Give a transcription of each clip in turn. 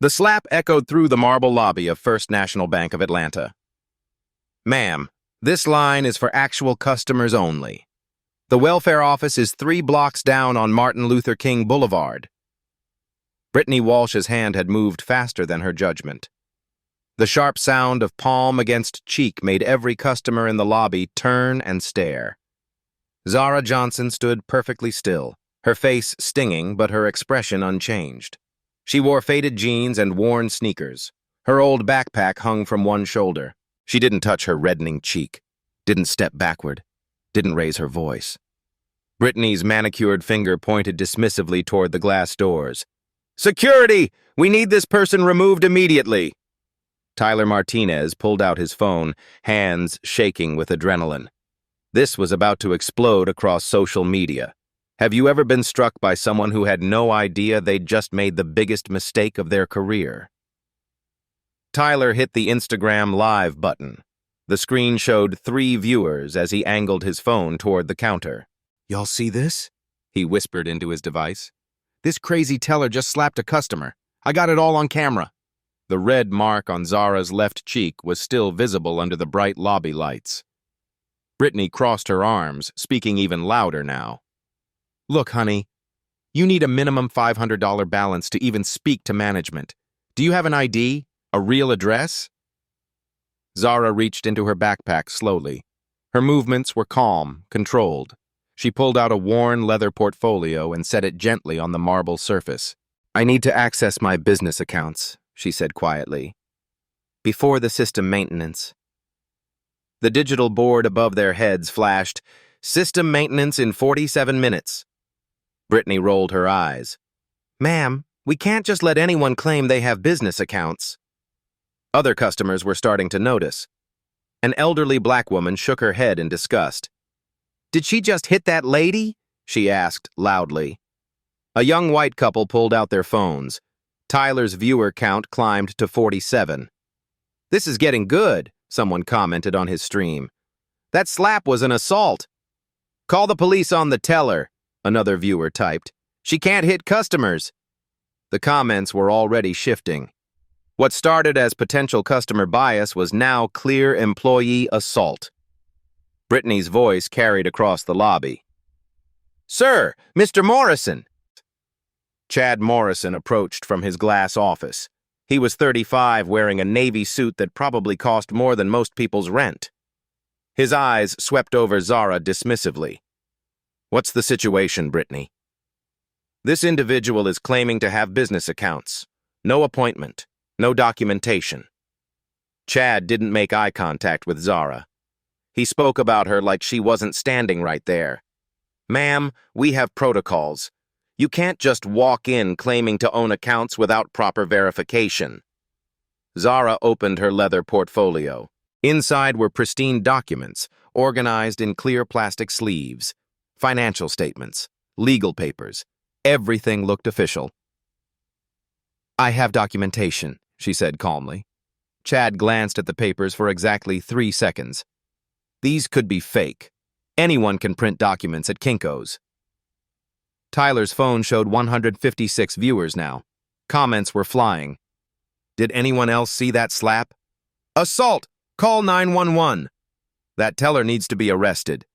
The slap echoed through the marble lobby of First National Bank of Atlanta. "Ma'am, this line is for actual customers only. The welfare office is 3 blocks down on Martin Luther King Boulevard." Brittany Walsh's hand had moved faster than her judgment. The sharp sound of palm against cheek made every customer in the lobby turn and stare. Zara Johnson stood perfectly still, her face stinging but her expression unchanged. She wore faded jeans and worn sneakers. Her old backpack hung from one shoulder. She didn't touch her reddening cheek, didn't step backward, didn't raise her voice. Brittany's manicured finger pointed dismissively toward the glass doors. "Security! We need this person removed immediately!" Tyler Martinez pulled out his phone, hands shaking with adrenaline. This was about to explode across social media. Have you ever been struck by someone who had no idea they'd just made the biggest mistake of their career? Tyler hit the Instagram Live button. The screen showed 3 viewers as he angled his phone toward the counter. "Y'all see this?" he whispered into his device. "This crazy teller just slapped a customer. I got it all on camera." The red mark on Zara's left cheek was still visible under the bright lobby lights. Brittany crossed her arms, speaking even louder now. "Look, honey, you need a minimum $500 balance to even speak to management. Do you have an ID? A real address?" Zara reached into her backpack slowly. Her movements were calm, controlled. She pulled out a worn leather portfolio and set it gently on the marble surface. "I need to access my business accounts," she said quietly. "Before the system maintenance." The digital board above their heads flashed, "System maintenance in 47 minutes. Brittany rolled her eyes. "Ma'am, we can't just let anyone claim they have business accounts." Other customers were starting to notice. An elderly black woman shook her head in disgust. "Did she just hit that lady?" she asked loudly. A young white couple pulled out their phones. Tyler's viewer count climbed to 47. "This is getting good," someone commented on his stream. "That slap was an assault." "Call the police on the teller," another viewer typed. "She can't hit customers." The comments were already shifting. What started as potential customer bias was now clear employee assault. Brittany's voice carried across the lobby. "Sir, Mr. Morrison!" Chad Morrison approached from his glass office. He was 35, wearing a navy suit that probably cost more than most people's rent. His eyes swept over Zara dismissively. "What's the situation, Brittany?" "This individual is claiming to have business accounts. No appointment. No documentation." Chad didn't make eye contact with Zara. He spoke about her like she wasn't standing right there. "Ma'am, we have protocols. You can't just walk in claiming to own accounts without proper verification." Zara opened her leather portfolio. Inside were pristine documents, organized in clear plastic sleeves. Financial statements, legal papers. Everything looked official. "I have documentation," she said calmly. Chad glanced at the papers for exactly 3 seconds. "These could be fake. Anyone can print documents at Kinko's." Tyler's phone showed 156 viewers now. Comments were flying. "Did anyone else see that slap?" "Assault! Call 911. That teller needs to be arrested."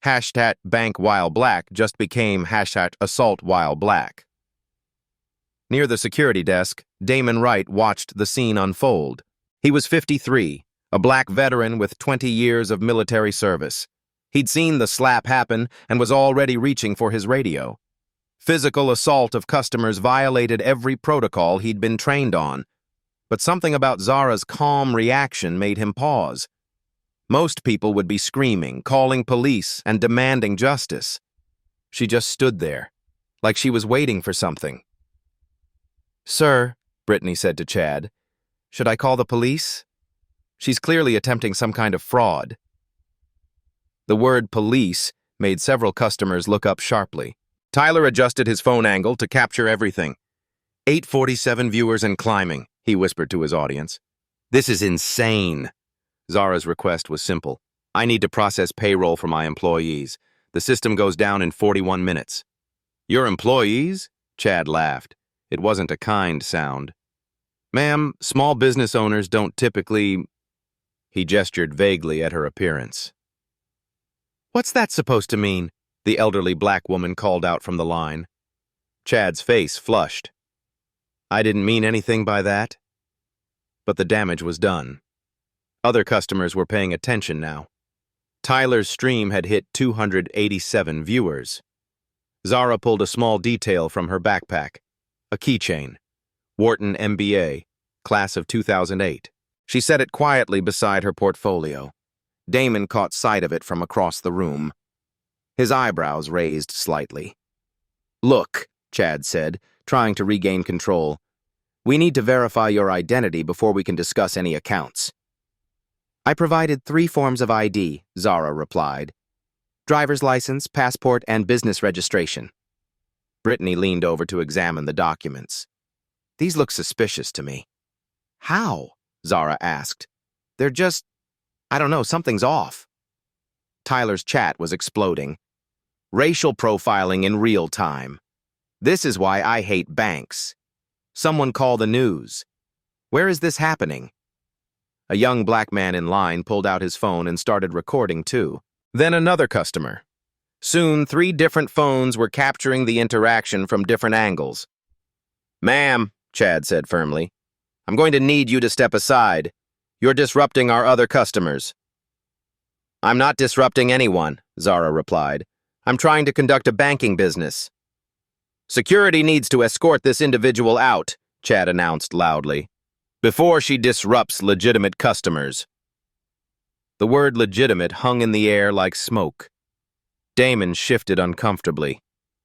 Hashtag bank while black just became hashtag assault while black. Near the security desk, Damon Wright watched the scene unfold. He was 53, a black veteran with 20 years of military service. He'd seen the slap happen and was already reaching for his radio. Physical assault of customers violated every protocol he'd been trained on. But something about Zara's calm reaction made him pause. Most people would be screaming, calling police, and demanding justice. She just stood there, like she was waiting for something. "Sir," Brittany said to Chad, "should I call the police? She's clearly attempting some kind of fraud." The word police made several customers look up sharply. Tyler adjusted his phone angle to capture everything. 847 viewers and climbing, he whispered to his audience. "This is insane." Zara's request was simple. "I need to process payroll for my employees. The system goes down in 41 minutes. "Your employees?" Chad laughed. It wasn't a kind sound. Ma'am, small business owners don't typically... He gestured vaguely at her appearance. What's that supposed to mean? The elderly black woman called out from the line. Chad's face flushed. I didn't mean anything by that. But the damage was done. Other customers were paying attention now. Tyler's stream had hit 287 viewers. Zara pulled a small detail from her backpack. A keychain. Wharton MBA, class of 2008. She set it quietly beside her portfolio. Damon caught sight of it from across the room. His eyebrows raised slightly. Look, Chad said, trying to regain control. We need to verify your identity before we can discuss any accounts. I provided 3 forms of ID, Zara replied. Driver's license, passport, and business registration. Brittany leaned over to examine the documents. These look suspicious to me. How? Zara asked. They're just... I don't know, something's off. Tyler's chat was exploding. Racial profiling in real time. This is why I hate banks. Someone call the news. Where is this happening? A young black man in line pulled out his phone and started recording too. Then another customer. Soon, 3 different phones were capturing the interaction from different angles. Ma'am, Chad said firmly, I'm going to need you to step aside. You're disrupting our other customers. I'm not disrupting anyone, Zara replied. I'm trying to conduct a banking business. Security needs to escort this individual out, Chad announced loudly, before she disrupts legitimate customers. The word legitimate hung in the air like smoke. Damon shifted uncomfortably.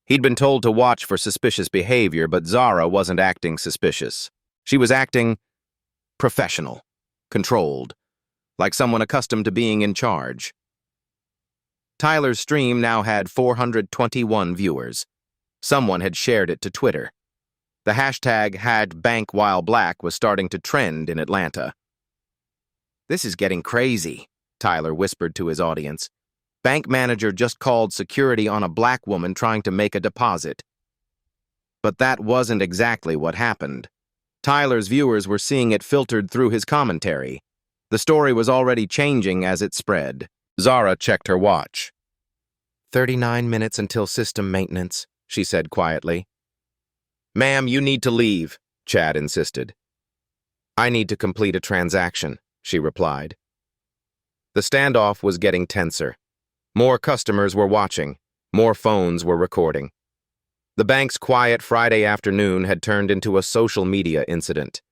He'd been told to watch for suspicious behavior, but Zara wasn't acting suspicious. She was acting professional, controlled, like someone accustomed to being in charge. Tyler's stream now had 421 viewers. Someone had shared it to Twitter. The hashtag #BankWhileBlack was starting to trend in Atlanta. This is getting crazy, Tyler whispered to his audience. Bank manager just called security on a black woman trying to make a deposit. But that wasn't exactly what happened. Tyler's viewers were seeing it filtered through his commentary. The story was already changing as it spread. Zara checked her watch. 39 minutes until system maintenance, she said quietly. Ma'am, you need to leave, Chad insisted. I need to complete a transaction, she replied. The standoff was getting tenser. More customers were watching. More phones were recording. The bank's quiet Friday afternoon had turned into a social media incident.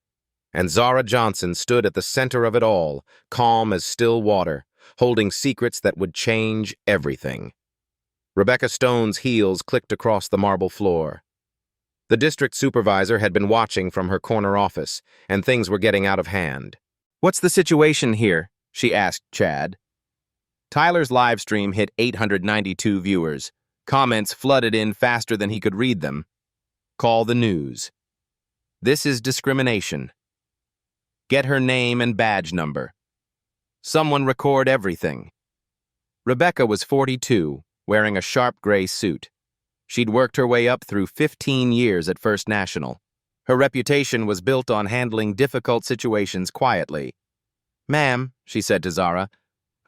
And Zara Johnson stood at the center of it all, calm as still water, holding secrets that would change everything. Rebecca Stone's heels clicked across the marble floor. The district supervisor had been watching from her corner office, and things were getting out of hand. What's the situation here? She asked Chad. Tyler's live stream hit 892 viewers. Comments flooded in faster than he could read them. Call the news. This is discrimination. Get her name and badge number. Someone record everything. Rebecca was 42, wearing a sharp gray suit. She'd worked her way up through 15 years at First National. Her reputation was built on handling difficult situations quietly. Ma'am, she said to Zara,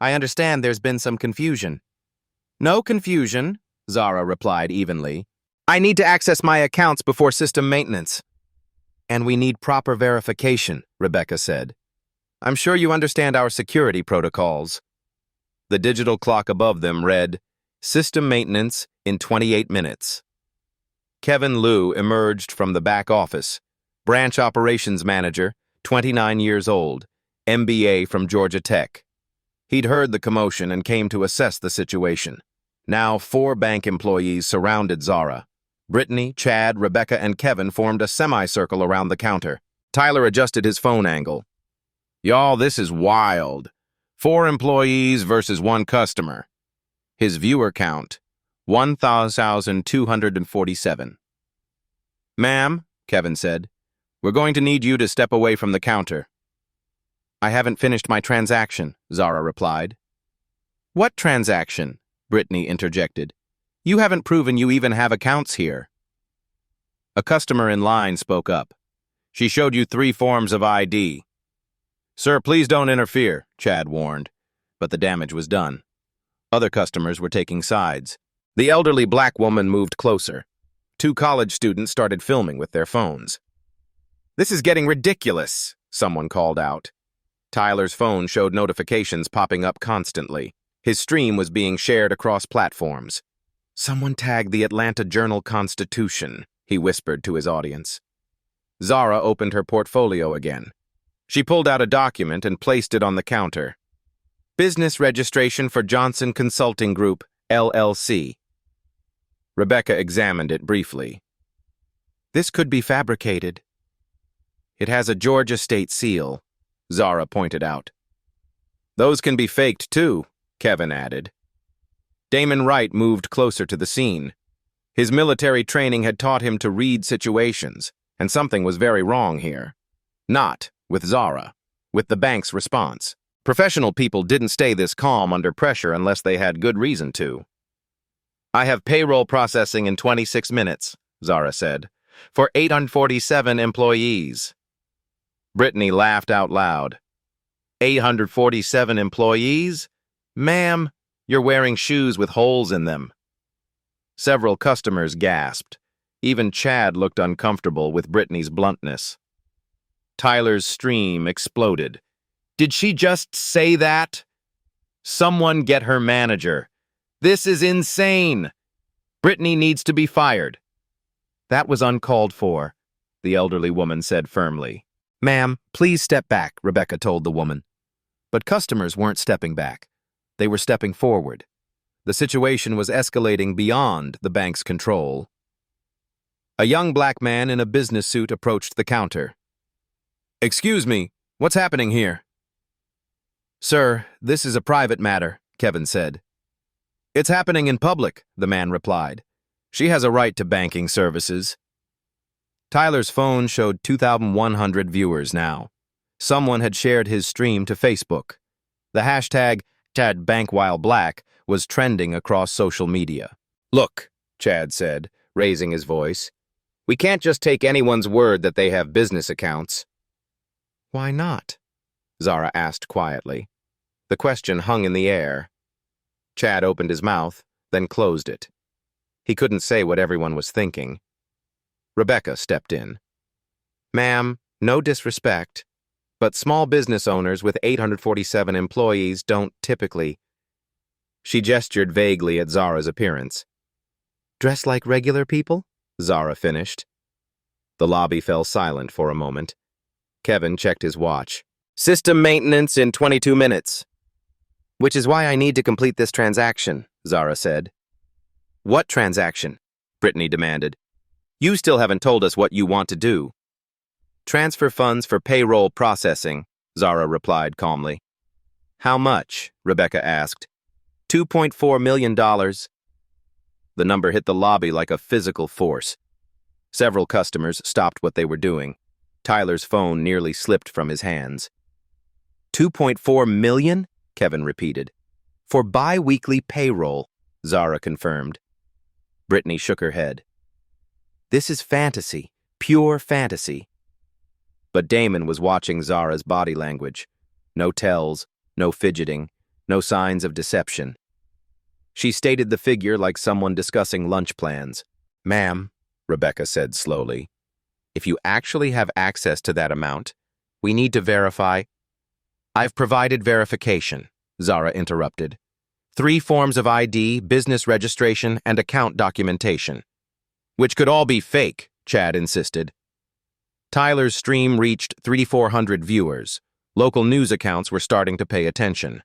I understand there's been some confusion. No confusion, Zara replied evenly. I need to access my accounts before system maintenance. And we need proper verification, Rebecca said. I'm sure you understand our security protocols. The digital clock above them read, System maintenance in 28 minutes. Kevin Liu emerged from the back office. Branch operations manager, 29 years old, MBA from Georgia Tech. He'd heard the commotion and came to assess the situation. Now 4 bank employees surrounded Zara. Brittany, Chad, Rebecca, and Kevin formed a semicircle around the counter. Tyler adjusted his phone angle. Y'all, this is wild. 4 employees versus 1 customer. His viewer count, 1,247. Ma'am, Kevin said, we're going to need you to step away from the counter. I haven't finished my transaction, Zara replied. What transaction? Brittany interjected. You haven't proven you even have accounts here. A customer in line spoke up. She showed you 3 forms of ID. Sir, please don't interfere, Chad warned. But the damage was done. Other customers were taking sides. The elderly black woman moved closer. 2 college students started filming with their phones. This is getting ridiculous, someone called out. Tyler's phone showed notifications popping up constantly. His stream was being shared across platforms. Someone tagged the Atlanta Journal-Constitution, he whispered to his audience. Zara opened her portfolio again. She pulled out a document and placed it on the counter. Business registration for Johnson Consulting Group, LLC. Rebecca examined it briefly. This could be fabricated. It has a Georgia state seal, Zara pointed out. Those can be faked too, Kevin added. Damon Wright moved closer to the scene. His military training had taught him to read situations, and something was very wrong here. Not with Zara, with the bank's response. Professional people didn't stay this calm under pressure unless they had good reason to. I have payroll processing in 26 minutes, Zara said, for 847 employees. Brittany laughed out loud. 847 employees? Ma'am, you're wearing shoes with holes in them. Several customers gasped. Even Chad looked uncomfortable with Brittany's bluntness. Tyler's stream exploded. Did she just say that? Someone get her manager. This is insane. Brittany needs to be fired. That was uncalled for, the elderly woman said firmly. Ma'am, please step back, Rebecca told the woman. But customers weren't stepping back. They were stepping forward. The situation was escalating beyond the bank's control. A young black man in a business suit approached the counter. Excuse me, what's happening here? Sir, this is a private matter, Kevin said. It's happening in public, the man replied. She has a right to banking services. Tyler's phone showed 2,100 viewers now. Someone had shared his stream to Facebook. The hashtag #ChadBankWhileBlack was trending across social media. Look, Chad said, raising his voice. We can't just take anyone's word that they have business accounts. Why not? Zara asked quietly. The question hung in the air. Chad opened his mouth, then closed it. He couldn't say what everyone was thinking. Rebecca stepped in. Ma'am, no disrespect, but small business owners with 847 employees don't typically. She gestured vaguely at Zara's appearance. Dress like regular people? Zara finished. The lobby fell silent for a moment. Kevin checked his watch. System maintenance in 22 minutes. Which is why I need to complete this transaction, Zara said. What transaction? Brittany demanded. You still haven't told us what you want to do. Transfer funds for payroll processing, Zara replied calmly. How much? Rebecca asked. $2.4 million. The number hit the lobby like a physical force. Several customers stopped what they were doing. Tyler's phone nearly slipped from his hands. $2.4 million? Kevin repeated. For bi-weekly payroll, Zara confirmed. Brittany shook her head. This is fantasy, pure fantasy. But Damon was watching Zara's body language. No tells, no fidgeting, no signs of deception. She stated the figure like someone discussing lunch plans. Ma'am, Rebecca said slowly, if you actually have access to that amount, we need to verify. I've provided verification, Zara interrupted. 3 forms of ID, business registration, and account documentation. Which could all be fake, Chad insisted. Tyler's stream reached 3,400 viewers. Local news accounts were starting to pay attention.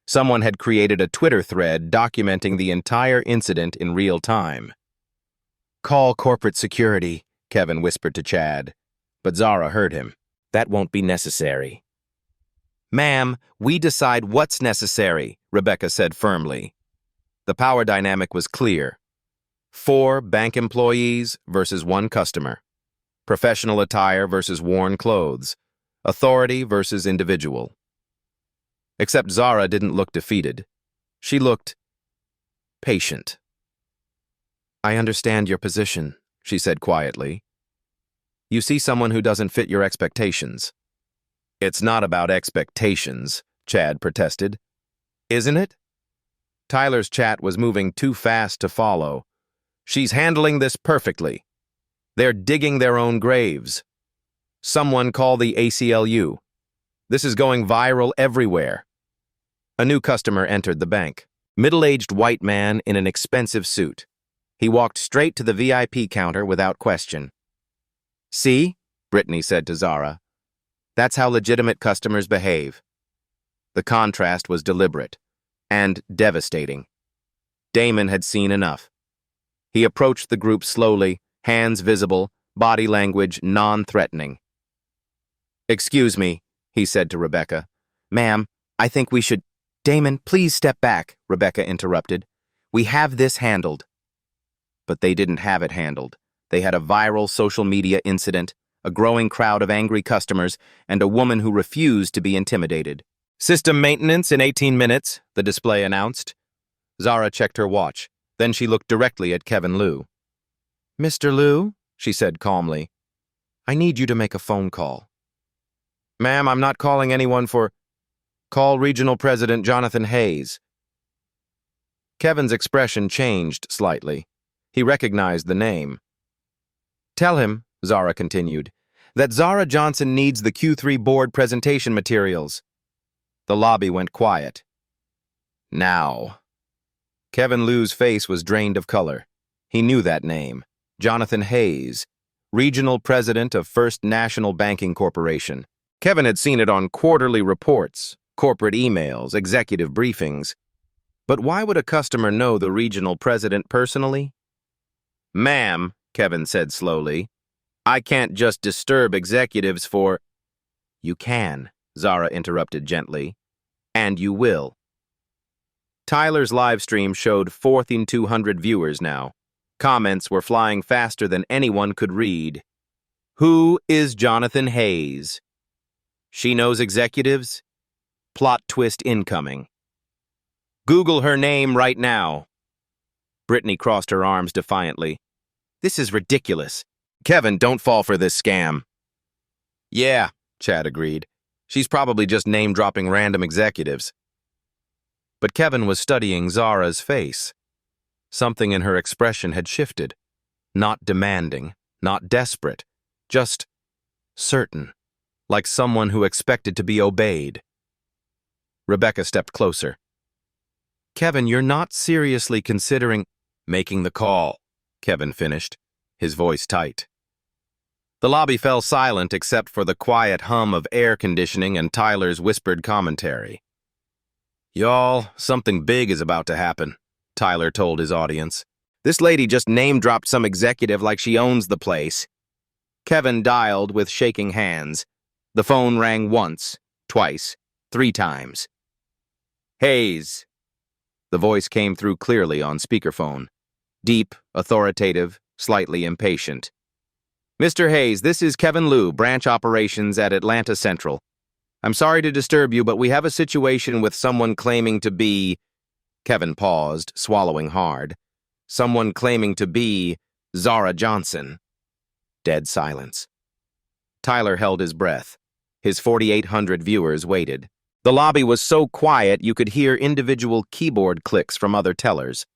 Someone had created a Twitter thread documenting the entire incident in real time. Call corporate security, Kevin whispered to Chad. But Zara heard him. That won't be necessary. Ma'am, we decide what's necessary, Rebecca said firmly. The power dynamic was clear. 4 bank employees versus 1 customer. Professional attire versus worn clothes. Authority versus individual. Except Zara didn't look defeated. She looked patient. I understand your position, she said quietly. You see someone who doesn't fit your expectations. It's not about expectations, Chad protested. Isn't it? Tyler's chat was moving too fast to follow. She's handling this perfectly. They're digging their own graves. Someone call the ACLU. This is going viral everywhere. A new customer entered the bank. Middle-aged white man in an expensive suit. He walked straight to the VIP counter without question. See, Brittany said to Zara. That's how legitimate customers behave. The contrast was deliberate and devastating. Damon had seen enough. He approached the group slowly, hands visible, body language non-threatening. Excuse me, he said to Rebecca. Ma'am, I think we should— Damon, please step back, Rebecca interrupted. We have this handled. But they didn't have it handled. They had a viral social media incident, a growing crowd of angry customers, and a woman who refused to be intimidated. System maintenance in 18 minutes, the display announced. Zara checked her watch. Then she looked directly at Kevin Liu. Mr. Liu, she said calmly, I need you to make a phone call. Ma'am, I'm not calling anyone for— Call Regional President Jonathan Hayes. Kevin's expression changed slightly. He recognized the name. Tell him, Zara continued, that Zara Johnson needs the Q3 board presentation materials. The lobby went quiet. Now. Kevin Liu's face was drained of color. He knew that name. Jonathan Hayes, Regional President of First National Banking Corporation. Kevin had seen it on quarterly reports, corporate emails, executive briefings. But why would a customer know the regional president personally? Ma'am, Kevin said slowly, I can't just disturb executives for— You can, Zara interrupted gently. And you will. Tyler's livestream showed 4,200 viewers now. Comments were flying faster than anyone could read. Who is Jonathan Hayes? She knows executives? Plot twist incoming. Google her name right now. Brittany crossed her arms defiantly. This is ridiculous. Kevin, don't fall for this scam. Yeah, Chad agreed. She's probably just name-dropping random executives. But Kevin was studying Zara's face. Something in her expression had shifted. Not demanding, not desperate, just certain, like someone who expected to be obeyed. Rebecca stepped closer. Kevin, you're not seriously considering— Making the call, Kevin finished, his voice tight. The lobby fell silent except for the quiet hum of air conditioning and Tyler's whispered commentary. Y'all, something big is about to happen, Tyler told his audience. This lady just name-dropped some executive like she owns the place. Kevin dialed with shaking hands. The phone rang once, twice, 3 times. Hayes. The voice came through clearly on speakerphone. Deep, authoritative, slightly impatient. Mr. Hayes, this is Kevin Liu, branch operations at Atlanta Central. I'm sorry to disturb you, but we have a situation with someone claiming to be— Kevin paused, swallowing hard. Someone claiming to be Zara Johnson. Dead silence. Tyler held his breath. His 4,800 viewers waited. The lobby was so quiet you could hear individual keyboard clicks from other tellers.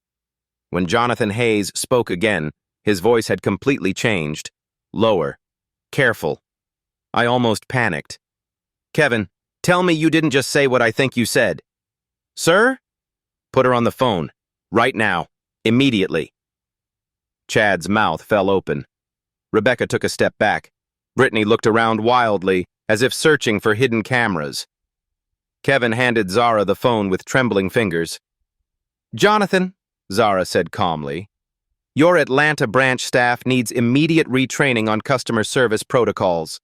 When Jonathan Hayes spoke again, his voice had completely changed. Lower. Careful. I almost panicked. Kevin, tell me you didn't just say what I think you said. Sir? Put her on the phone. Right now. Immediately. Chad's mouth fell open. Rebecca took a step back. Brittany looked around wildly, as if searching for hidden cameras. Kevin handed Zara the phone with trembling fingers. Jonathan, Zara said calmly, your Atlanta branch staff needs immediate retraining on customer service protocols.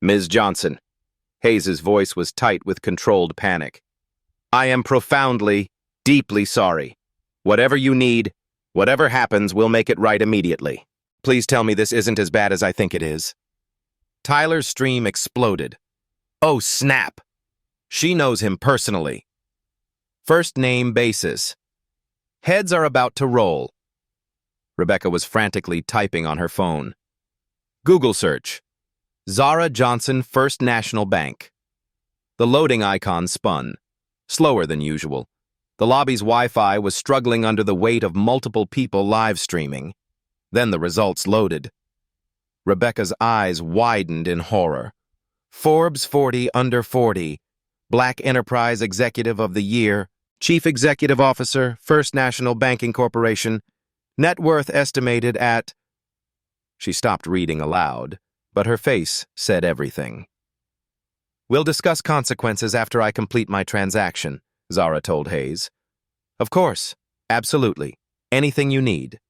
Ms. Johnson. Hayes's voice was tight with controlled panic. I am profoundly, deeply sorry. Whatever you need, whatever happens, we'll make it right immediately. Please tell me this isn't as bad as I think it is. Tyler's stream exploded. Oh, snap! She knows him personally. First name basis. Heads are about to roll. Rebecca was frantically typing on her phone. Google search. Zara Johnson First National Bank. The loading icon spun, slower than usual. The lobby's Wi-Fi was struggling under the weight of multiple people live streaming. Then the results loaded. Rebecca's eyes widened in horror. Forbes 40 under 40, Black Enterprise Executive of the Year, Chief Executive Officer, First National Banking Corporation, net worth estimated at... She stopped reading aloud, but her face said everything. We'll discuss consequences after I complete my transaction, Zara told Hayes. Of course, absolutely, anything you need.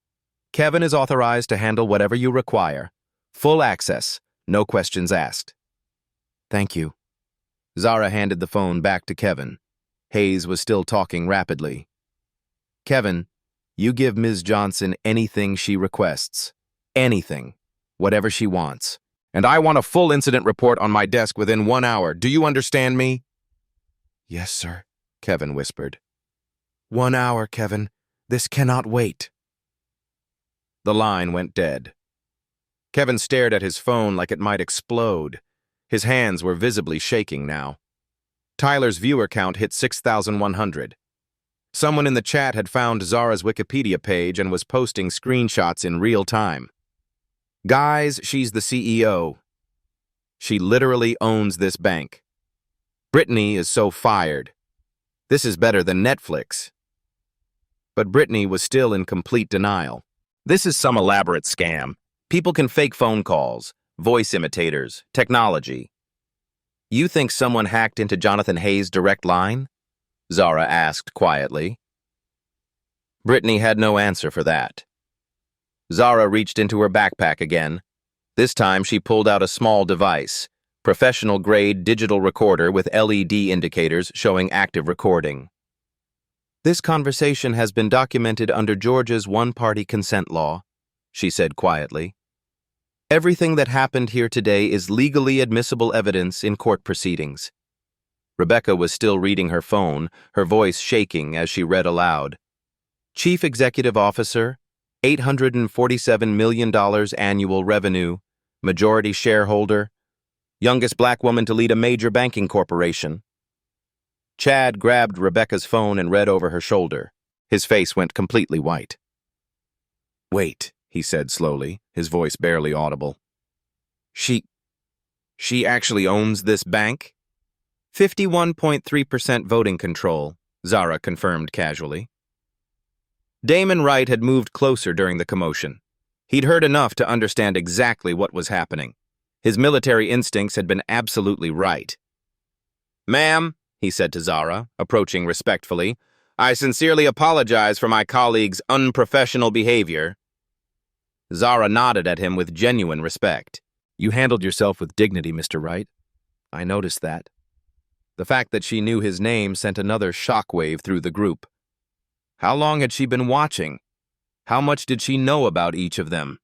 Kevin is authorized to handle whatever you require. Full access, no questions asked. Thank you. Zara handed the phone back to Kevin. Hayes was still talking rapidly. Kevin, you give Ms. Johnson anything she requests. Anything. Whatever she wants. And I want a full incident report on my desk within 1 hour. Do you understand me? Yes, sir, Kevin whispered. 1 hour, Kevin. This cannot wait. The line went dead. Kevin stared at his phone like it might explode. His hands were visibly shaking now. Tyler's viewer count hit 6,100. Someone in the chat had found Zara's Wikipedia page and was posting screenshots in real time. Guys, she's the CEO. She literally owns this bank. Brittany is so fired. This is better than Netflix. But Brittany was still in complete denial. This is some elaborate scam. People can fake phone calls, voice imitators, technology. You think someone hacked into Jonathan Hayes' direct line? Zara asked quietly. Brittany had no answer for that. Zara reached into her backpack again. This time she pulled out a small device, professional-grade digital recorder with LED indicators showing active recording. This conversation has been documented under Georgia's one-party consent law, she said quietly. Everything that happened here today is legally admissible evidence in court proceedings. Rebecca was still reading her phone, her voice shaking as she read aloud. Chief Executive Officer, $847 million annual revenue, majority shareholder, youngest black woman to lead a major banking corporation. Chad grabbed Rebecca's phone and read over her shoulder. His face went completely white. Wait, he said slowly, his voice barely audible. She actually owns this bank? 51.3% voting control, Zara confirmed casually. Damon Wright had moved closer during the commotion. He'd heard enough to understand exactly what was happening. His military instincts had been absolutely right. Ma'am, he said to Zara, approaching respectfully, I sincerely apologize for my colleague's unprofessional behavior. Zara nodded at him with genuine respect. You handled yourself with dignity, Mr. Wright. I noticed that. The fact that she knew his name sent another shockwave through the group. How long had she been watching? How much did she know about each of them?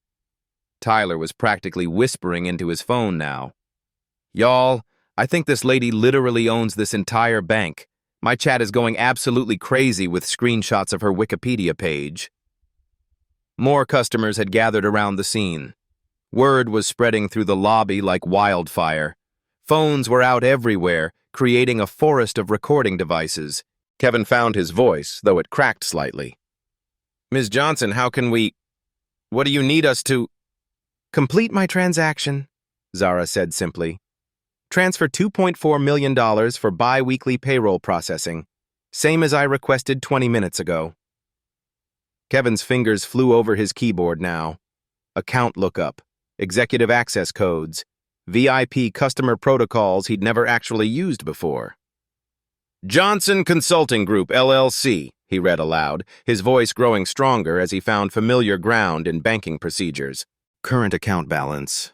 Tyler was practically whispering into his phone now. Y'all, I think this lady literally owns this entire bank. My chat is going absolutely crazy with screenshots of her Wikipedia page. More customers had gathered around the scene. Word was spreading through the lobby like wildfire. Phones were out everywhere, creating a forest of recording devices. Kevin found his voice, though it cracked slightly. Ms. Johnson, how can we... What do you need us to... Complete my transaction, Zara said simply. Transfer $2.4 million for bi-weekly payroll processing, same as I requested 20 minutes ago. Kevin's fingers flew over his keyboard now. Account lookup, executive access codes, VIP customer protocols he'd never actually used before. Johnson Consulting Group, LLC, he read aloud, his voice growing stronger as he found familiar ground in banking procedures. Current account balance.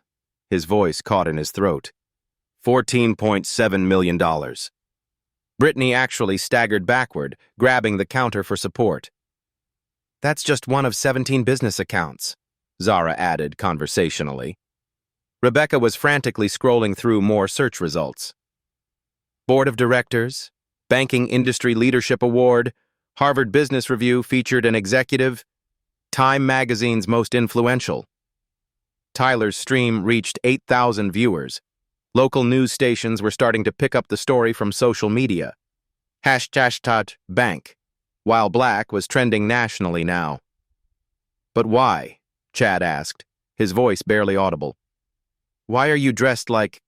His voice caught in his throat. $14.7 million. Brittany actually staggered backward, grabbing the counter for support. That's just one of 17 business accounts, Zara added conversationally. Rebecca was frantically scrolling through more search results. Board of Directors, Banking Industry Leadership Award, Harvard Business Review featured an executive, Time Magazine's most influential. Tyler's stream reached 8,000 viewers. Local news stations were starting to pick up the story from social media. Hashtag bank, while Black was trending nationally now. But why? Chad asked, his voice barely audible. Why are you dressed like...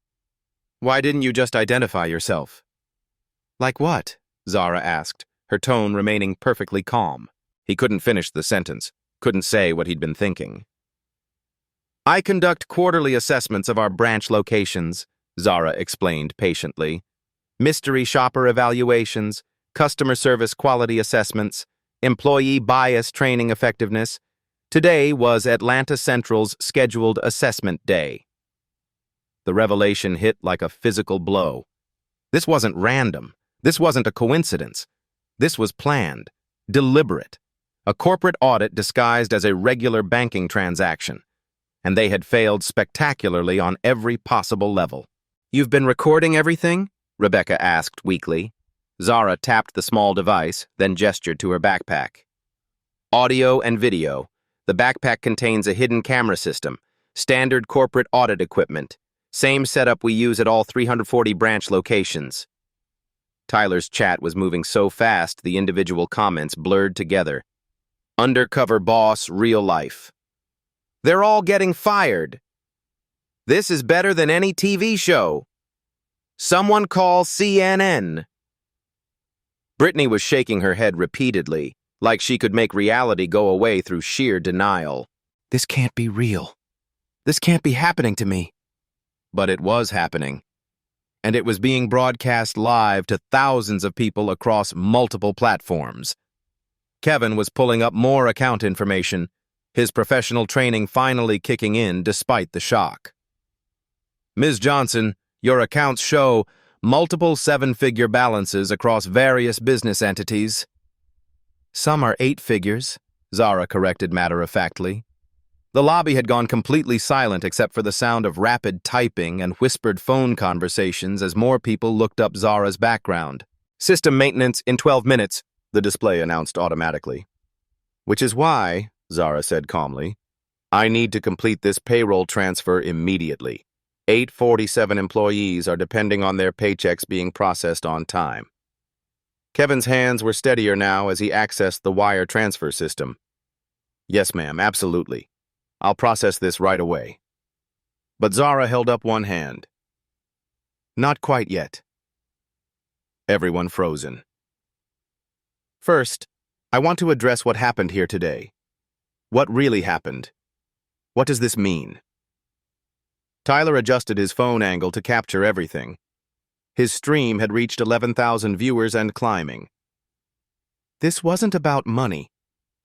Why didn't you just identify yourself? Like what? Zara asked, her tone remaining perfectly calm. He couldn't finish the sentence, couldn't say what he'd been thinking. I conduct quarterly assessments of our branch locations, Zara explained patiently. Mystery shopper evaluations, customer service quality assessments, employee bias training effectiveness. Today was Atlanta Central's scheduled assessment day. The revelation hit like a physical blow. This wasn't random. This wasn't a coincidence. This was planned, deliberate. A corporate audit disguised as a regular banking transaction. And they had failed spectacularly on every possible level. You've been recording everything? Rebecca asked weakly. Zara tapped the small device, then gestured to her backpack. Audio and video. The backpack contains a hidden camera system, standard corporate audit equipment, same setup we use at all 340 branch locations. Tyler's chat was moving so fast the individual comments blurred together. Undercover boss, real life. They're all getting fired. This is better than any TV show. Someone call CNN. Brittany was shaking her head repeatedly, like she could make reality go away through sheer denial. This can't be real. This can't be happening to me. But it was happening. And it was being broadcast live to thousands of people across multiple platforms. Kevin was pulling up more account information, his professional training finally kicking in despite the shock. Ms. Johnson, your accounts show multiple seven-figure balances across various business entities. Some are 8 figures, Zara corrected matter-of-factly. The lobby had gone completely silent except for the sound of rapid typing and whispered phone conversations as more people looked up Zara's background. System maintenance in 12 minutes, the display announced automatically. Which is why, Zara said calmly, I need to complete this payroll transfer immediately. 847 employees are depending on their paychecks being processed on time. Kevin's hands were steadier now as he accessed the wire transfer system. Yes, ma'am, absolutely. I'll process this right away. But Zara held up one hand. Not quite yet. Everyone frozen. First, I want to address what happened here today. What really happened? What does this mean? Tyler adjusted his phone angle to capture everything. His stream had reached 11,000 viewers and climbing. This wasn't about money,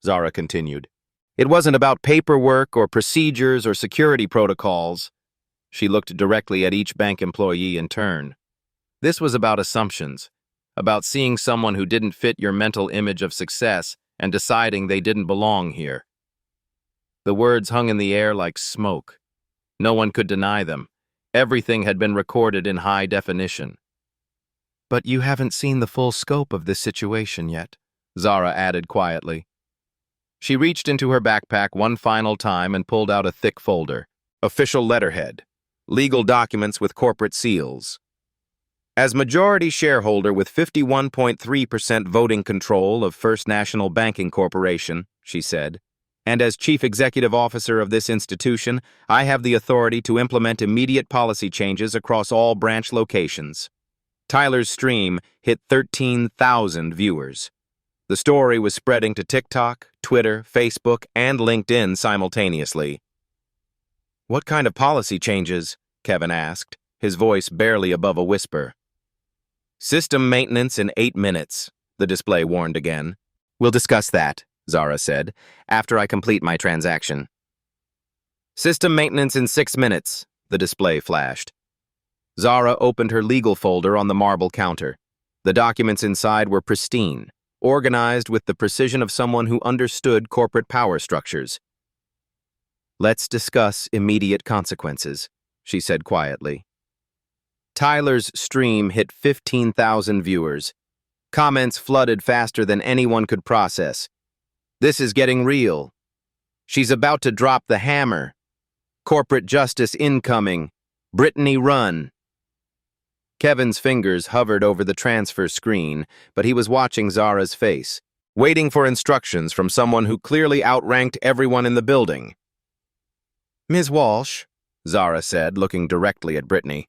Zara continued. It wasn't about paperwork or procedures or security protocols. She looked directly at each bank employee in turn. This was about assumptions, about seeing someone who didn't fit your mental image of success and deciding they didn't belong here. The words hung in the air like smoke. No one could deny them. Everything had been recorded in high definition. But you haven't seen the full scope of this situation yet, Zara added quietly. She reached into her backpack one final time and pulled out a thick folder. Official letterhead. Legal documents with corporate seals. As majority shareholder with 51.3% voting control of First National Banking Corporation, she said, and as Chief Executive Officer of this institution, I have the authority to implement immediate policy changes across all branch locations. Tyler's stream hit 13,000 viewers. The story was spreading to TikTok, Twitter, Facebook, and LinkedIn simultaneously. What kind of policy changes? Kevin asked, his voice barely above a whisper. System maintenance in 8 minutes, the display warned again. We'll discuss that, Zara said, after I complete my transaction. System maintenance in 6 minutes, the display flashed. Zara opened her legal folder on the marble counter. The documents inside were pristine, organized with the precision of someone who understood corporate power structures. Let's discuss immediate consequences, she said quietly. Tyler's stream hit 15,000 viewers. Comments flooded faster than anyone could process. This is getting real. She's about to drop the hammer. Corporate justice incoming. Brittany run. Kevin's fingers hovered over the transfer screen, but he was watching Zara's face, waiting for instructions from someone who clearly outranked everyone in the building. Ms. Walsh, Zara said, looking directly at Brittany,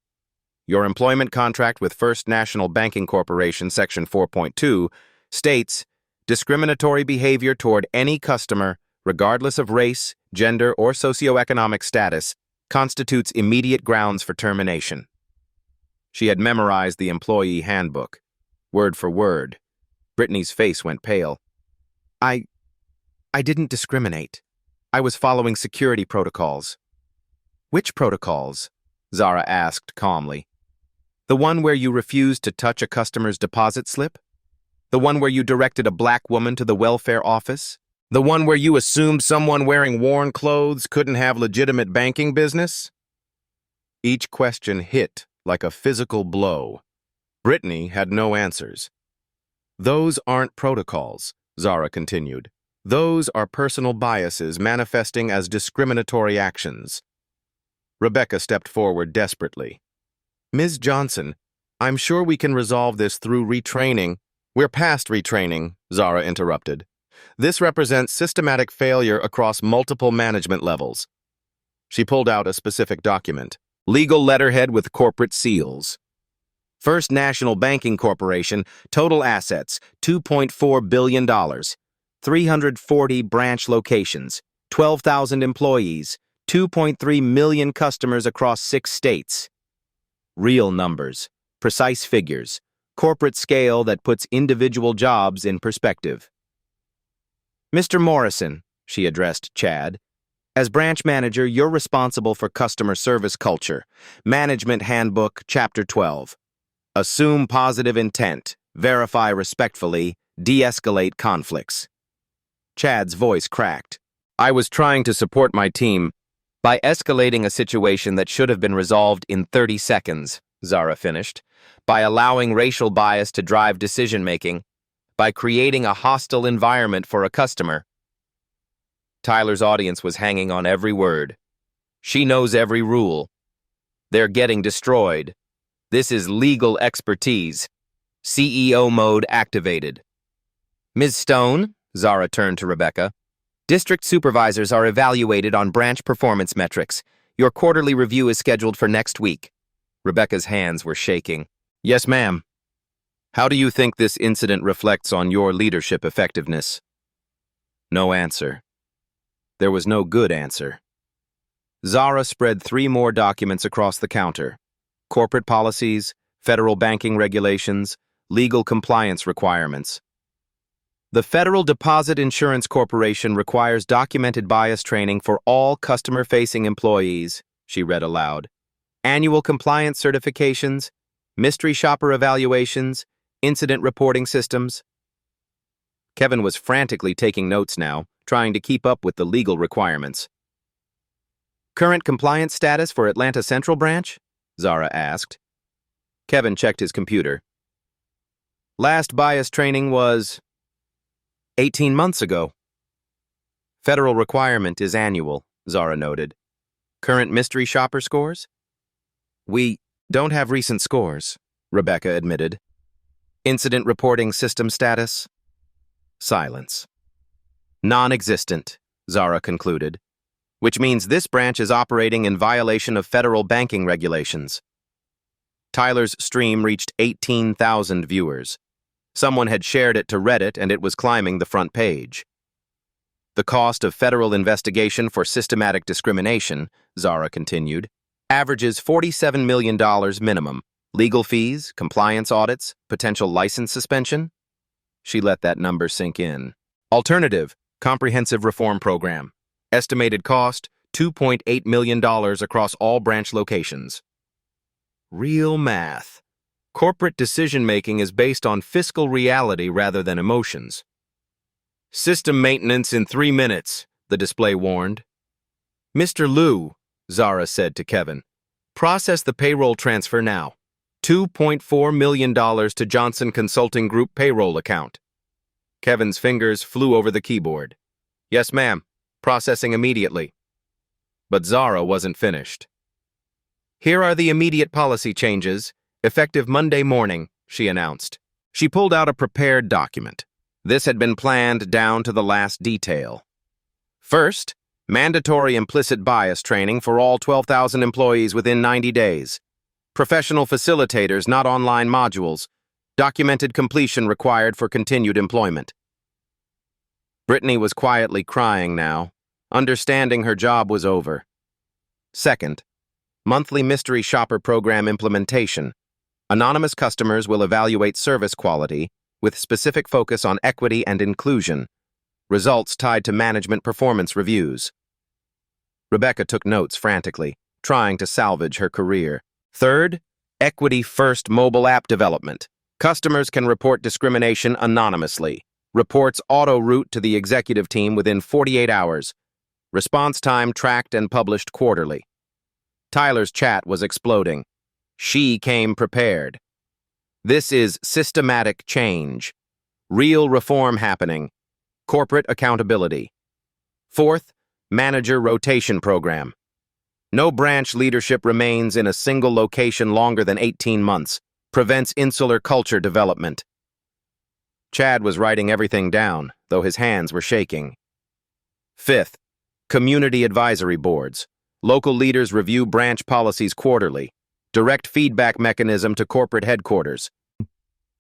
your employment contract with First National Banking Corporation, Section 4.2, states, discriminatory behavior toward any customer, regardless of race, gender, or socioeconomic status, constitutes immediate grounds for termination. She had memorized the employee handbook, word for word. Brittany's face went pale. I didn't discriminate. I was following security protocols. Which protocols? Zara asked calmly. The one where you refused to touch a customer's deposit slip? The one where you directed a black woman to the welfare office? The one where you assumed someone wearing worn clothes couldn't have legitimate banking business? Each question hit like a physical blow. Brittany had no answers. Those aren't protocols, Zara continued. Those are personal biases manifesting as discriminatory actions. Rebecca stepped forward desperately. Ms. Johnson, I'm sure we can resolve this through retraining. We're past retraining, Zara interrupted. This represents systematic failure across multiple management levels. She pulled out a specific document, legal letterhead with corporate seals. First National Banking Corporation, total assets, $2.4 billion, 340 branch locations, 12,000 employees, 2.3 million customers across 6 states. Real numbers, precise figures, corporate scale that puts individual jobs in perspective. Mr. Morrison, she addressed Chad, as branch manager, you're responsible for customer service culture. Management Handbook, Chapter 12. Assume positive intent, verify respectfully, de-escalate conflicts. Chad's voice cracked. I was trying to support my team by escalating a situation that should have been resolved in 30 seconds, Zara finished, by allowing racial bias to drive decision-making, by creating a hostile environment for a customer. Tyler's audience was hanging on every word. She knows every rule. They're getting destroyed. This is legal expertise. CEO mode activated. Ms. Stone, Zara turned to Rebecca, district supervisors are evaluated on branch performance metrics. Your quarterly review is scheduled for next week. Rebecca's hands were shaking. Yes, ma'am. How do you think this incident reflects on your leadership effectiveness? No answer. There was no good answer. Zara spread 3 more documents across the counter. Corporate policies, federal banking regulations, legal compliance requirements. The Federal Deposit Insurance Corporation requires documented bias training for all customer-facing employees, she read aloud. Annual compliance certifications, mystery shopper evaluations, incident reporting systems. Kevin was frantically taking notes now, trying to keep up with the legal requirements. Current compliance status for Atlanta Central Branch? Zara asked. Kevin checked his computer. Last bias training was 18 months ago. Federal requirement is annual, Zara noted. Current mystery shopper scores? We don't have recent scores, Rebecca admitted. Incident reporting system status? Silence. Non-existent, Zara concluded, which means this branch is operating in violation of federal banking regulations. Tyler's stream reached 18,000 viewers. Someone had shared it to Reddit and it was climbing the front page. The cost of federal investigation for systematic discrimination, Zara continued, averages $47 million minimum. Legal fees, compliance audits, potential license suspension. She let that number sink in. Alternative, comprehensive reform program. Estimated cost, $2.8 million across all branch locations. Real math. Corporate decision-making is based on fiscal reality rather than emotions. System maintenance in 3 minutes, the display warned. Mr. Liu, Zara said to Kevin, process the payroll transfer now. $2.4 million to Johnson Consulting Group payroll account. Kevin's fingers flew over the keyboard. Yes, ma'am. Processing immediately. But Zara wasn't finished. "Here are the immediate policy changes, effective Monday morning," she announced. She pulled out a prepared document. This had been planned down to the last detail. First, mandatory implicit bias training for all 12,000 employees within 90 days. Professional facilitators, not online modules. Documented completion required for continued employment. Brittany was quietly crying now, understanding her job was over. Second, monthly mystery shopper program implementation. Anonymous customers will evaluate service quality with specific focus on equity and inclusion. Results tied to management performance reviews. Rebecca took notes frantically, trying to salvage her career. Third, equity-first mobile app development. Customers can report discrimination anonymously. Reports auto-route to the executive team within 48 hours. Response time tracked and published quarterly. Tyler's chat was exploding. She came prepared. This is systematic change. Real reform happening. Corporate accountability. Fourth, manager rotation program. No branch leadership remains in a single location longer than 18 months. Prevents insular culture development. Chad was writing everything down, though his hands were shaking. Fifth, community advisory boards. Local leaders review branch policies quarterly. Direct feedback mechanism to corporate headquarters.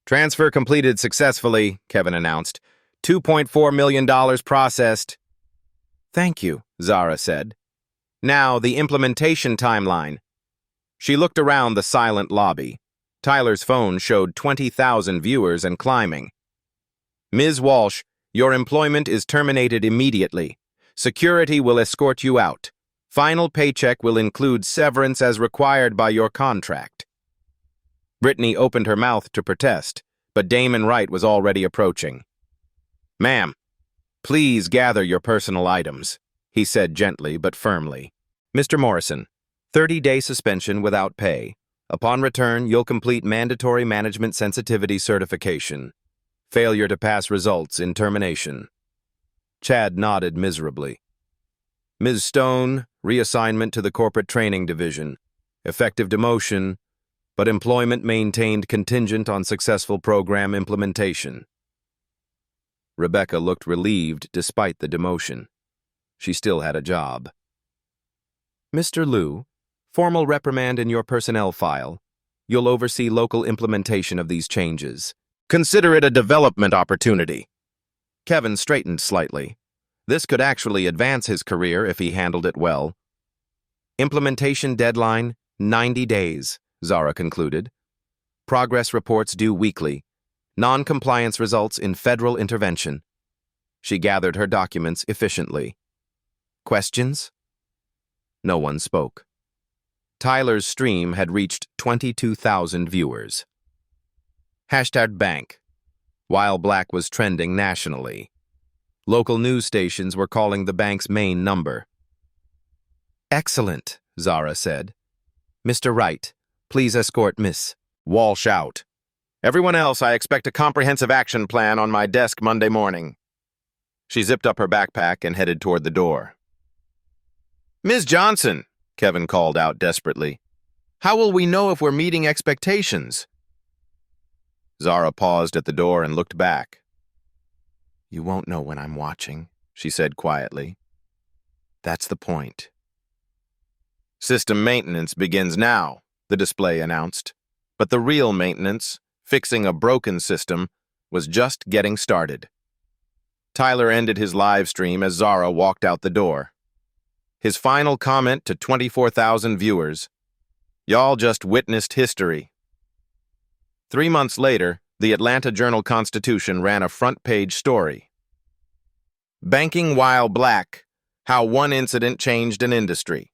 Transfer completed successfully, Kevin announced. $2.4 million processed. Thank you, Zara said. Now, the implementation timeline. She looked around the silent lobby. Tyler's phone showed 20,000 viewers and climbing. Ms. Walsh, your employment is terminated immediately. Security will escort you out. Final paycheck will include severance as required by your contract. Brittany opened her mouth to protest, but Damon Wright was already approaching. "Ma'am, please gather your personal items," he said gently but firmly. "Mr. Morrison, 30-day suspension without pay. Upon return, you'll complete mandatory management sensitivity certification. Failure to pass results in termination." Chad nodded miserably. "Ms. Stone, reassignment to the corporate training division. Effective demotion, but employment maintained contingent on successful program implementation." Rebecca looked relieved despite the demotion. She still had a job. "Mr. Liu, formal reprimand in your personnel file. You'll oversee local implementation of these changes. Consider it a development opportunity." Kevin straightened slightly. This could actually advance his career if he handled it well. Implementation deadline, 90 days, Zara concluded. Progress reports due weekly. Non-compliance results in federal intervention. She gathered her documents efficiently. Questions? No one spoke. Tyler's stream had reached 22,000 viewers. #bank. While Black was trending nationally. Local news stations were calling the bank's main number. "Excellent," Zara said. "Mr. Wright, please escort Miss Walsh out. Everyone else, I expect a comprehensive action plan on my desk Monday morning." She zipped up her backpack and headed toward the door. "Ms. Johnson," Kevin called out desperately, "how will we know if we're meeting expectations?" Zara paused at the door and looked back. "You won't know when I'm watching," she said quietly. "That's the point." "System maintenance begins now," the display announced. But the real maintenance, fixing a broken system, was just getting started. Tyler ended his live stream as Zara walked out the door. His final comment to 24,000 viewers: "Y'all just witnessed history." 3 months later, the Atlanta Journal-Constitution ran a front-page story. "Banking While Black: How One Incident Changed an Industry."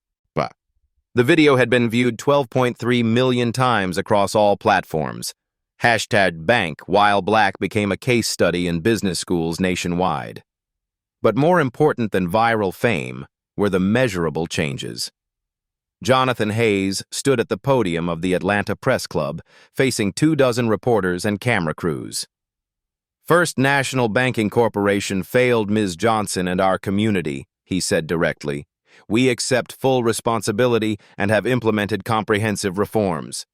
The video had been viewed 12.3 million times across all platforms. #bank While Black became a case study in business schools nationwide. But more important than viral fame were the measurable changes. Jonathan Hayes stood at the podium of the Atlanta Press Club, facing 24 reporters and camera crews. "First National Banking Corporation failed Ms. Johnson and our community," he said directly. We accept full responsibility and have implemented comprehensive reforms.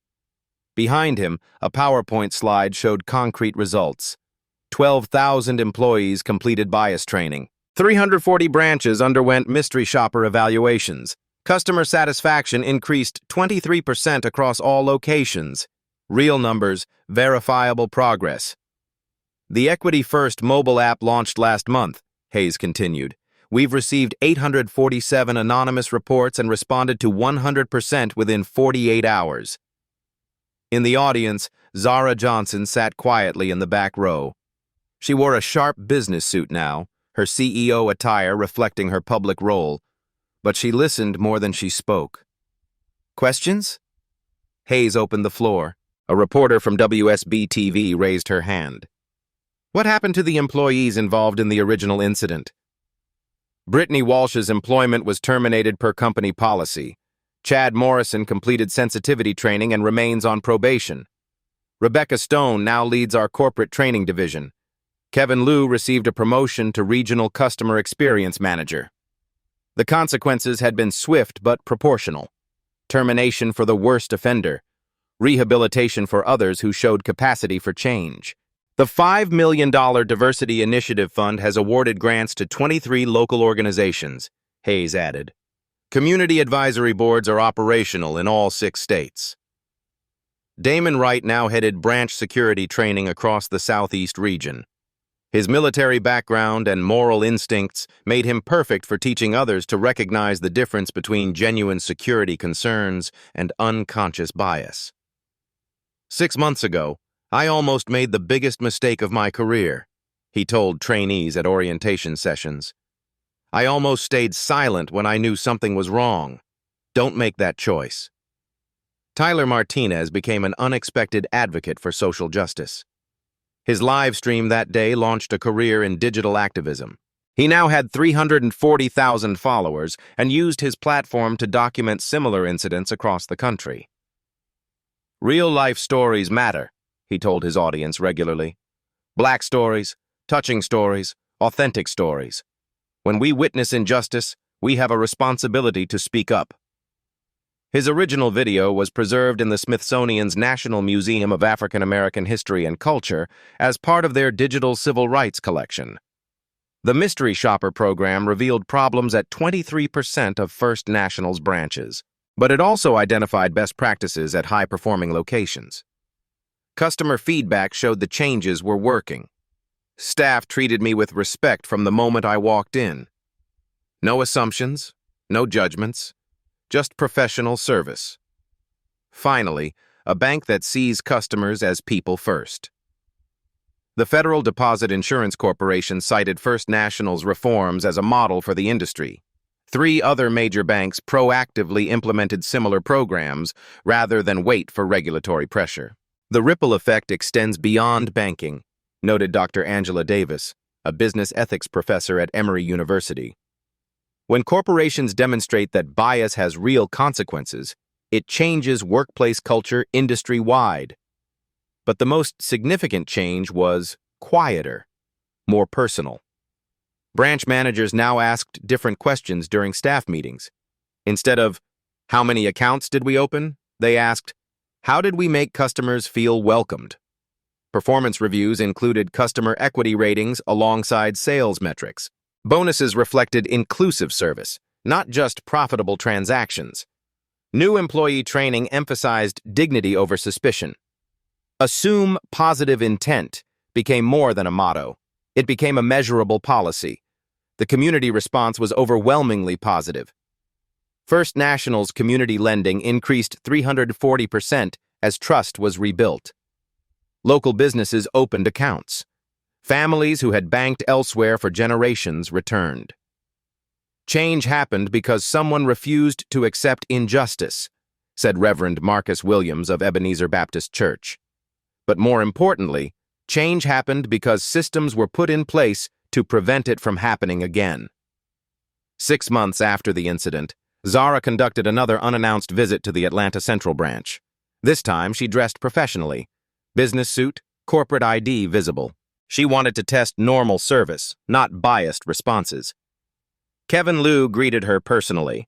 Behind him, a PowerPoint slide showed concrete results. 12,000 employees completed bias training. 340 branches underwent mystery shopper evaluations. Customer satisfaction increased 23% across all locations. Real numbers, verifiable progress. The Equity First mobile app launched last month, Hayes continued. We've received 847 anonymous reports and responded to 100% within 48 hours. In the audience, Zara Johnson sat quietly in the back row. She wore a sharp business suit now, her CEO attire reflecting her public role, but she listened more than she spoke. Questions? Hayes opened the floor. A reporter from WSB-TV raised her hand. What happened to the employees involved in the original incident? Brittany Walsh's employment was terminated per company policy. Chad Morrison completed sensitivity training and remains on probation. Rebecca Stone now leads our corporate training division. Kevin Liu received a promotion to Regional Customer Experience Manager. The consequences had been swift but proportional. Termination for the worst offender. Rehabilitation for others who showed capacity for change. The $5 million Diversity Initiative Fund has awarded grants to 23 local organizations, Hayes added. Community advisory boards are operational in all 6 states. Damon Wright now headed branch security training across the Southeast region. His military background and moral instincts made him perfect for teaching others to recognize the difference between genuine security concerns and unconscious bias. 6 months ago, I almost made the biggest mistake of my career, he told trainees at orientation sessions. I almost stayed silent when I knew something was wrong. Don't make that choice. Tyler Martinez became an unexpected advocate for social justice. His live stream that day launched a career in digital activism. He now had 340,000 followers and used his platform to document similar incidents across the country. Real-life stories matter, he told his audience regularly. Black stories, touching stories, authentic stories. When we witness injustice, we have a responsibility to speak up. His original video was preserved in the Smithsonian's National Museum of African American History and Culture as part of their digital civil rights collection. The Mystery Shopper program revealed problems at 23% of First National's branches, but it also identified best practices at high-performing locations. Customer feedback showed the changes were working. Staff treated me with respect from the moment I walked in. No assumptions, no judgments, just professional service. Finally, a bank that sees customers as people first. The Federal Deposit Insurance Corporation cited First National's reforms as a model for the industry. 3 other major banks proactively implemented similar programs rather than wait for regulatory pressure. The ripple effect extends beyond banking, noted Dr. Angela Davis, a business ethics professor at Emory University. When corporations demonstrate that bias has real consequences, it changes workplace culture industry-wide. But the most significant change was quieter, more personal. Branch managers now asked different questions during staff meetings. Instead of, "How many accounts did we open?" they asked, "How did we make customers feel welcomed?" Performance reviews included customer equity ratings alongside sales metrics. Bonuses reflected inclusive service, not just profitable transactions. New employee training emphasized dignity over suspicion. Assume positive intent became more than a motto. It became a measurable policy. The community response was overwhelmingly positive. First National's community lending increased 340% as trust was rebuilt. Local businesses opened accounts. Families who had banked elsewhere for generations returned. Change happened because someone refused to accept injustice, said Reverend Marcus Williams of Ebenezer Baptist Church. But more importantly, change happened because systems were put in place to prevent it from happening again. 6 months after the incident, Zara conducted another unannounced visit to the Atlanta Central branch. This time, she dressed professionally. Business suit, corporate ID visible. She wanted to test normal service, not biased responses. Kevin Liu greeted her personally.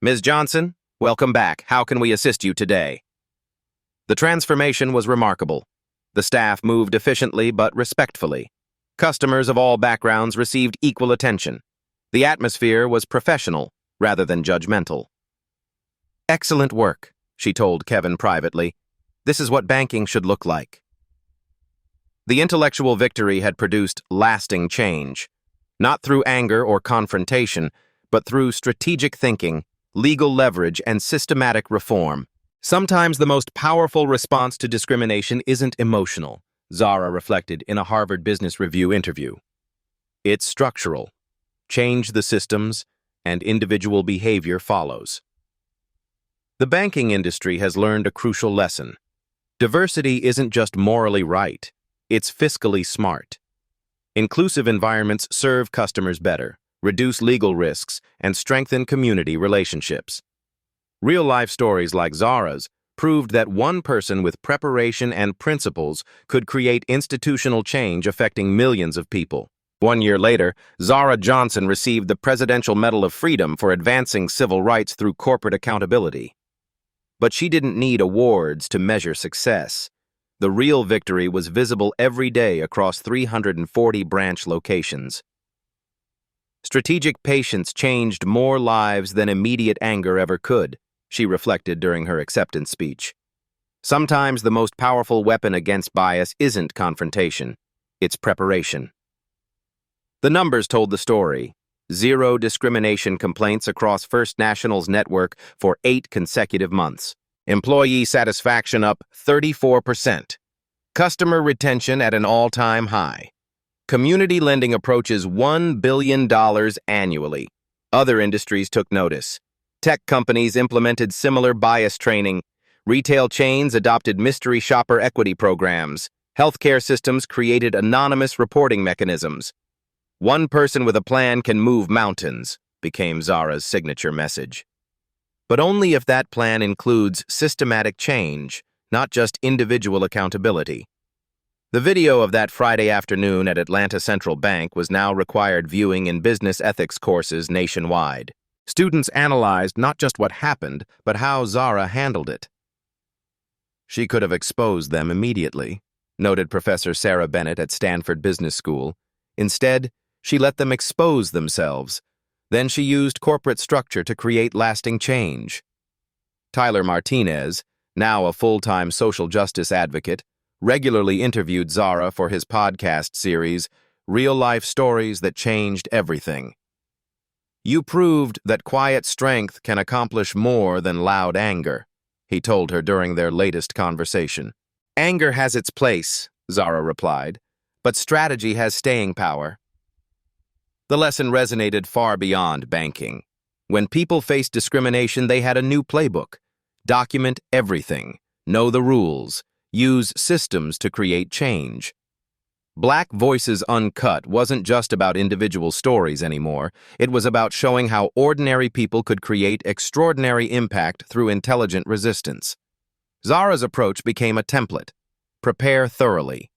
"Ms. Johnson, welcome back. How can we assist you today?" The transformation was remarkable. The staff moved efficiently but respectfully. Customers of all backgrounds received equal attention. The atmosphere was professional rather than judgmental. "Excellent work," she told Kevin privately. "This is what banking should look like." The intellectual victory had produced lasting change, not through anger or confrontation, but through strategic thinking, legal leverage, and systematic reform. Sometimes the most powerful response to discrimination isn't emotional, Zara reflected in a Harvard Business Review interview. It's structural. Change the systems, and individual behavior follows. The banking industry has learned a crucial lesson. Diversity isn't just morally right, it's fiscally smart. Inclusive environments serve customers better, reduce legal risks, and strengthen community relationships. Real-life stories like Zara's proved that one person with preparation and principles could create institutional change affecting millions of people. 1 year later, Zara Johnson received the Presidential Medal of Freedom for advancing civil rights through corporate accountability. But she didn't need awards to measure success. The real victory was visible every day across 340 branch locations. Strategic patience changed more lives than immediate anger ever could, she reflected during her acceptance speech. Sometimes the most powerful weapon against bias isn't confrontation, it's preparation. The numbers told the story. 0 discrimination complaints across First National's network for 8 consecutive months. Employee satisfaction up 34%. Customer retention at an all-time high. Community lending approaches $1 billion annually. Other industries took notice. Tech companies implemented similar bias training. Retail chains adopted mystery shopper equity programs. Healthcare systems created anonymous reporting mechanisms. "One person with a plan can move mountains," became Zara's signature message. But only if that plan includes systematic change, not just individual accountability. The video of that Friday afternoon at Atlanta Central Bank was now required viewing in business ethics courses nationwide. Students analyzed not just what happened, but how Zara handled it. "She could have exposed them immediately," noted Professor Sarah Bennett at Stanford Business School. "Instead, she let them expose themselves. Then she used corporate structure to create lasting change." Tyler Martinez, now a full-time social justice advocate, regularly interviewed Zara for his podcast series, Real-Life Stories That Changed Everything. "You proved that quiet strength can accomplish more than loud anger," he told her during their latest conversation. "Anger has its place," Zara replied, "but strategy has staying power." The lesson resonated far beyond banking. When people faced discrimination, they had a new playbook. Document everything, know the rules, use systems to create change. Black Voices Uncut wasn't just about individual stories anymore. It was about showing how ordinary people could create extraordinary impact through intelligent resistance. Zara's approach became a template. Prepare thoroughly.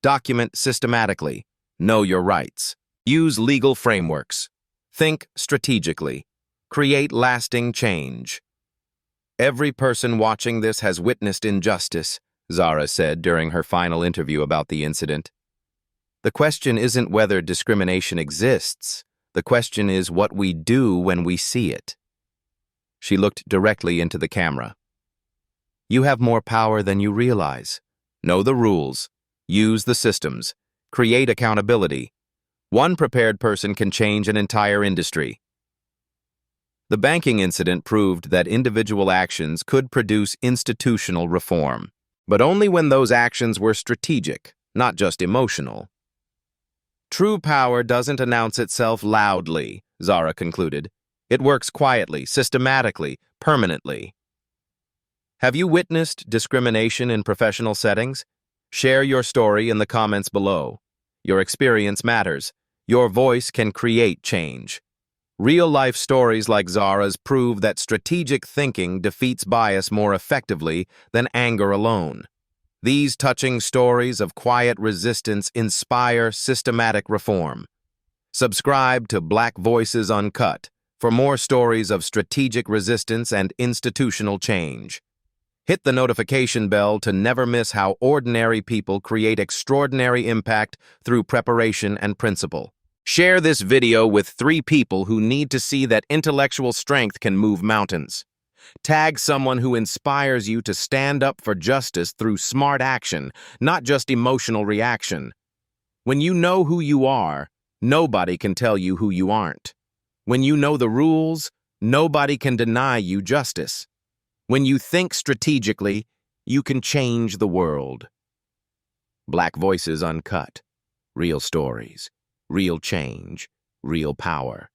Document systematically. Know your rights. Use legal frameworks. Think strategically. Create lasting change. "Every person watching this has witnessed injustice," Zara said during her final interview about the incident. "The question isn't whether discrimination exists. The question is what we do when we see it." She looked directly into the camera. "You have more power than you realize. Know the rules. Use the systems. Create accountability. One prepared person can change an entire industry." The banking incident proved that individual actions could produce institutional reform, but only when those actions were strategic, not just emotional. "True power doesn't announce itself loudly," Zara concluded. "It works quietly, systematically, permanently." Have you witnessed discrimination in professional settings? Share your story in the comments below. Your experience matters. Your voice can create change. Real-life stories like Zara's prove that strategic thinking defeats bias more effectively than anger alone. These touching stories of quiet resistance inspire systematic reform. Subscribe to Black Voices Uncut for more stories of strategic resistance and institutional change. Hit the notification bell to never miss how ordinary people create extraordinary impact through preparation and principle. Share this video with 3 people who need to see that intellectual strength can move mountains. Tag someone who inspires you to stand up for justice through smart action, not just emotional reaction. When you know who you are, nobody can tell you who you aren't. When you know the rules, nobody can deny you justice. When you think strategically, you can change the world. Black Voices Uncut. Real stories, real change, real power.